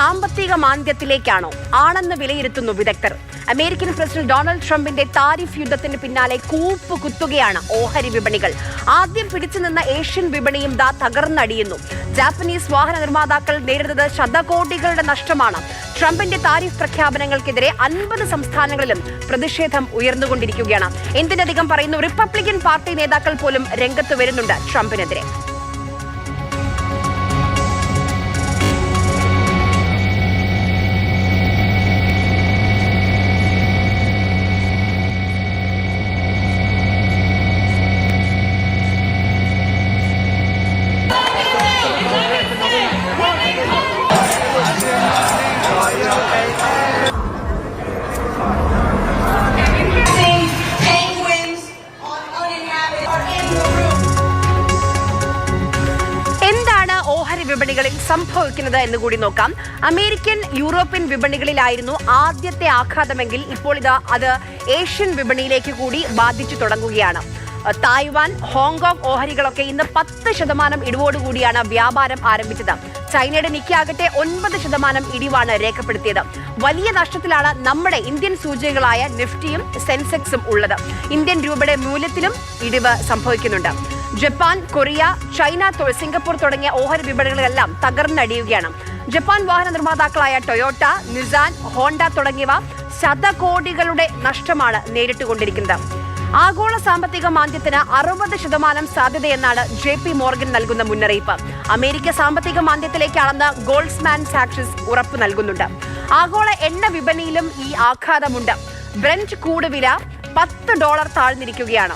സാമ്പത്തിക മാന്ദ്യത്തിലേക്കാണോ? ആണെന്ന് വിലയിരുത്തുന്നു വിദഗ്ധർ. അമേരിക്കൻ പ്രസിഡന്റ് ഡൊണാൾഡ് ട്രംപിന്റെ താരിഫ് യുദ്ധത്തിന് പിന്നാലെ കൂപ്പ് കുത്തുകയാണ് ഓഹരി വിപണികൾ. ആദ്യം പിടിച്ചുനിന്ന ഏഷ്യൻ വിപണിയും തകർന്നടിയുന്നു. ജാപ്പനീസ് വാഹന നിർമ്മാതാക്കൾ നേരിടുന്നത് ശതകോടികളുടെ നഷ്ടമാണ്. ട്രംപിന്റെ താരിഫ് പ്രഖ്യാപനങ്ങൾക്കെതിരെ 50 സംസ്ഥാനങ്ങളിലും പ്രതിഷേധം ഉയർന്നുകൊണ്ടിരിക്കുകയാണ്. എന്തിനധികം പറയുന്നു, റിപ്പബ്ലിക്കൻ പാർട്ടി നേതാക്കൾ പോലും രംഗത്ത് വരുന്നുണ്ട് ട്രംപിനെതിരെ. വിപണികളിൽ സംഭവിക്കുന്നത് എന്ന് കൂടി നോക്കാം. അമേരിക്കൻ, യൂറോപ്യൻ വിപണികളിലായിരുന്നു ആദ്യത്തെ ആഘാതമെങ്കിൽ ഇപ്പോൾ അത് ഏഷ്യൻ വിപണിയിലേക്ക് കൂടി ബാധിച്ചു തുടങ്ങുകയാണ്. തായ്വാൻ, ഹോങ്കോങ് ഓഹരികളൊക്കെ ഇന്ന് 10% ഇടിവോടുകൂടിയാണ് വ്യാപാരം ആരംഭിച്ചത്. ചൈനയുടെ നിക്കി ആകട്ടെ 9% ഇടിവാണ് രേഖപ്പെടുത്തിയത്. വലിയ നഷ്ടത്തിലാണ് നമ്മുടെ ഇന്ത്യൻ സൂചികകളായ നിഫ്റ്റിയും സെൻസെക്സും ഉള്ളത്. ഇന്ത്യൻ രൂപയുടെ മൂല്യത്തിലും ഇടിവ് സംഭവിക്കുന്നുണ്ട്. ജപ്പാൻ, കൊറിയ, ചൈന, സിംഗപ്പൂർ തുടങ്ങിയ ഓഹരി വിപണികളെല്ലാം തകർന്നടിയുകയാണ്. ജപ്പാൻ വാഹന നിർമ്മാതാക്കളായ ടൊയോട്ട, നിസാൻ, ഹോണ്ട തുടങ്ങിയവ ശതകോടികളുടെ നഷ്ടമാണ് നേരിട്ടുകൊണ്ടിരിക്കുന്നത്. ആഗോള സാമ്പത്തിക മാന്ദ്യത്തിന് 60% സാധ്യതയെന്നാണ് JP മോർഗൻ നൽകുന്ന മുന്നറിയിപ്പ്. അമേരിക്ക സാമ്പത്തിക മാന്ദ്യത്തിലേക്കാണെന്ന് ഗോൾഡ്സ്മാൻ സാക്സസ് ഉറപ്പ് നൽകുന്നുണ്ട്. ആഗോള എണ്ണ വിപണിയിലും ഈ ആഘാതമുണ്ട്. ബ്രന്റ് ക്രൂഡ് വില $10 താഴ്ന്നിരിക്കുകയാണ്.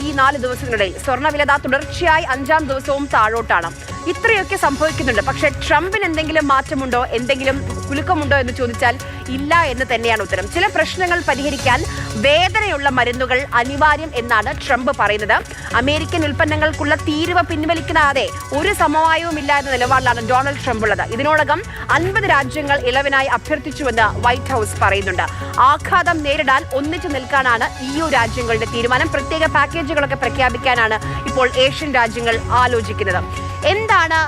ഈ 4 ദിവസങ്ങളിൽ സ്വർണ്ണവില തുടർച്ചയായി 5ാം ദിവസവും താഴോട്ടാണ്. ഇത്രയൊക്കെ സംഭവിക്കുന്നുണ്ട്. പക്ഷേ ട്രംപിന് എന്തെങ്കിലും മാറ്റമുണ്ടോ, എന്തെങ്കിലും കുലുക്കമുണ്ടോ എന്ന് ചോദിച്ചാൽ ഇല്ല എന്ന് തന്നെയാണ് ഉത്തരം. ചില പ്രശ്നങ്ങൾ പരിഹരിക്കാൻ വേദനയുള്ള മരുന്നുകൾ അനിവാര്യം എന്നാണ് ട്രംപ് പറയുന്നത്. അമേരിക്കൻ ഉൽപ്പന്നങ്ങൾക്കുള്ള തീരുവ പിൻവലിക്കാതെ ഒരു സമവായവും ഇല്ല എന്ന നിലപാടിലാണ് ഡൊണാൾഡ് ട്രംപ് ഉള്ളത്. ഇതിനോടകം 50 രാജ്യങ്ങൾ ഇളവിനായി അഭ്യർത്ഥിച്ചുവെന്ന് വൈറ്റ് ഹൌസ് പറയുന്നുണ്ട്. ആഘാതം നേരിടാൻ ഒന്നിച്ചു നിൽക്കാനാണ് EU രാജ്യങ്ങളുടെ തീരുമാനം. പ്രത്യേക പാക്കേജുകളൊക്കെ പ്രഖ്യാപിക്കാനാണ് ഇപ്പോൾ ഏഷ്യൻ രാജ്യങ്ങൾ ആലോചിക്കുന്നത്. എന്താണ്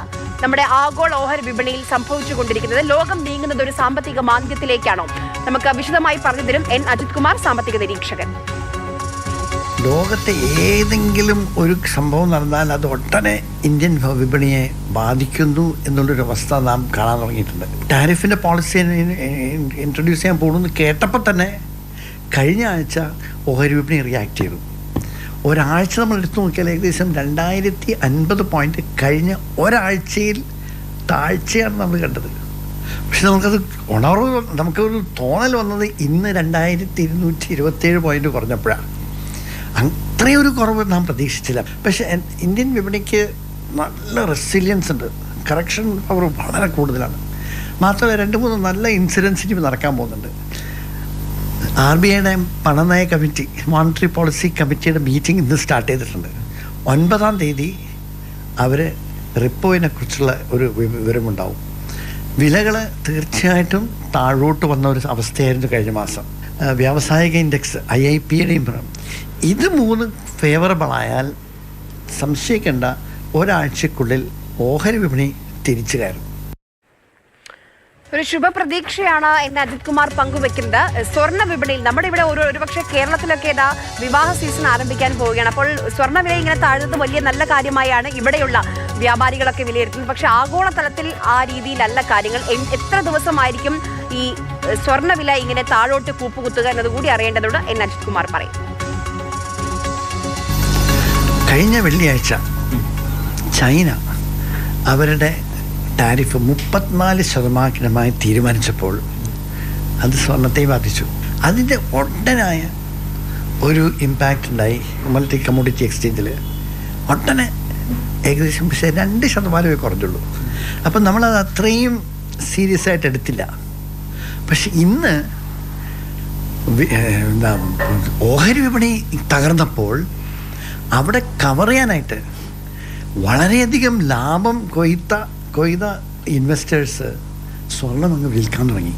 നമ്മുടെ ആഗോള ഓഹരി വിപണിയിൽ സംഭവിച്ചുകൊണ്ടിരിക്കുന്നത്? ലോകം നീങ്ങുന്നത് ഒരു സാമ്പത്തിക മാന്ദ്യത്തിലേക്കാണോ? നമുക്ക് വിശദമായി പറഞ്ഞു തരും N. അജിത് കുമാർ, സാമ്പത്തിക നിരീക്ഷകൻ. ലോകത്തെ ഏതെങ്കിലും ഒരു സംഭവം നടന്നാൽ അത് ഒട്ടനെ ഇന്ത്യൻ വിപണിയെ ബാധിക്കുന്നു എന്നുള്ളൊരു അവസ്ഥ നാം കാണാൻ തുടങ്ങിയിട്ടുണ്ട്. ടാരിഫിൻ്റെ പോളിസി ഇൻട്രൊഡ്യൂസ് ചെയ്യാൻ പോകുന്നു കേട്ടപ്പോൾ തന്നെ കഴിഞ്ഞ ആഴ്ച ഓഹരി വിപണി റിയാക്ട് ചെയ്തു. ഒരാഴ്ച നമ്മൾ എടുത്തു നോക്കിയാൽ ഏകദേശം 2050 പോയിന്റ് കഴിഞ്ഞ ഒരാഴ്ചയിൽ താഴ്ചയാണ് നമ്മൾ കണ്ടത്. പക്ഷെ നമുക്കൊരു തോന്നൽ വന്നത് ഇന്ന് 2227 പോയിന്റ് കുറഞ്ഞപ്പോഴാണ്. അത്രയൊരു കുറവ് നാം പ്രതീക്ഷിച്ചില്ല. പക്ഷെ ഇന്ത്യൻ വിപണിക്ക് നല്ല റെസിലിയൻസ് ഉണ്ട്. കറക്ഷൻ പവർ വളരെ കൂടുതലാണ്. മാത്രമല്ല 2-3 നല്ല ഇൻസിഡൻസ് നടക്കാൻ പോകുന്നുണ്ട്. RBIയുടെ പണനയ കമ്മിറ്റി, മോണിറ്ററി പോളിസി കമ്മിറ്റിയുടെ മീറ്റിംഗ് ഇന്ന് സ്റ്റാർട്ട് ചെയ്തിട്ടുണ്ട്. 9-ാം തീയതി അവർ റിപ്പോയിനെ കുറിച്ചുള്ള ഒരു വിവരമുണ്ടാവും. വിലകൾ തീർച്ചയായിട്ടും താഴോട്ട് വന്ന ഒരു അവസ്ഥയായിരുന്നു കഴിഞ്ഞ മാസം. വ്യാവസായിക ഇൻഡെക്സ് IIPയുടെയും ഇത് 3 ഫേവറബിളായാൽ സംശയിക്കേണ്ട, ഒരാഴ്ചക്കുള്ളിൽ ഓഹരി വിപണി തിരിച്ചു കയറും. ഒരു ശുഭപ്രതീക്ഷയാണ് എന്ന് അജിത് കുമാർ പങ്കുവെക്കുന്നത്. സ്വർണ്ണ വിപണിയിൽ നമ്മുടെ ഇവിടെ ഒരുപക്ഷെ കേരളത്തിലൊക്കെ വിവാഹ സീസൺ ആരംഭിക്കാൻ പോവുകയാണ്. അപ്പോൾ സ്വർണ്ണവില ഇങ്ങനെ താഴ്ന്നത് വലിയ നല്ല കാര്യമായാണ് ഇവിടെയുള്ള വ്യാപാരികളൊക്കെ വിലയിരുത്തുന്നത്. പക്ഷെ ആഗോളതലത്തിൽ ആ രീതിയിലല്ല കാര്യങ്ങൾ. എത്ര ദിവസമായിരിക്കും ഈ സ്വർണ്ണവില ഇങ്ങനെ താഴോട്ട് കൂപ്പുകുത്തുക എന്നതുകൂടി അറിയേണ്ടതുണ്ട് എന്ന് അജിത് കുമാർ പറയും. കഴിഞ്ഞ വെള്ളിയാഴ്ച ചൈന അവരുടെ ടാരിഫ് 34% തീരുമാനിച്ചപ്പോൾ അത് സ്വർണ്ണത്തെ ബാധിച്ചു. അതിൻ്റെ ഒട്ടനായ ഒരു ഇമ്പാക്റ്റ് ഉണ്ടായി മൾട്ടി കമ്മോഡിറ്റി എക്സ്ചേഞ്ചിൽ. ഒട്ടനെ ഏകദേശം 2% കുറഞ്ഞുള്ളൂ. അപ്പം നമ്മളത് അത്രയും സീരിയസ് ആയിട്ട് എടുത്തില്ല. പക്ഷെ ഇന്ന് ഓഹരി വിപണി തകർന്നപ്പോൾ അവിടെ കവർ ചെയ്യാനായിട്ട് വളരെയധികം ലാഭം കൊയ്ത ഇൻവെസ്റ്റേഴ്സ് സ്വർണം അങ്ങ് വിൽക്കാൻ തുടങ്ങി.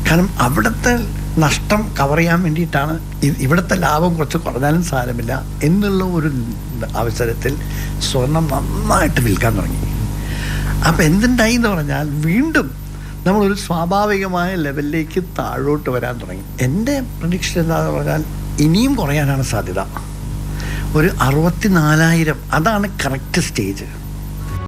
കാരണം അവിടുത്തെ നഷ്ടം കവർ ചെയ്യാൻ വേണ്ടിയിട്ടാണ്. ഇവിടുത്തെ ലാഭം കുറച്ച് കുറഞ്ഞാലും സാരമില്ല എന്നുള്ള ഒരു അവസരത്തിൽ സ്വർണം നന്നായിട്ട് വിൽക്കാൻ തുടങ്ങി. അപ്പം എന്തുണ്ടായി എന്ന് പറഞ്ഞാൽ വീണ്ടും നമ്മളൊരു സ്വാഭാവികമായ ലെവലിലേക്ക് താഴോട്ട് വരാൻ തുടങ്ങി. എൻ്റെ പ്രഡിക്ഷൻ എന്താണെന്ന് പറഞ്ഞാൽ ഇനിയും കുറയാനാണ് സാധ്യത. ഒരു 64,000 അതാണ് കറക്റ്റ് സ്റ്റേജ്.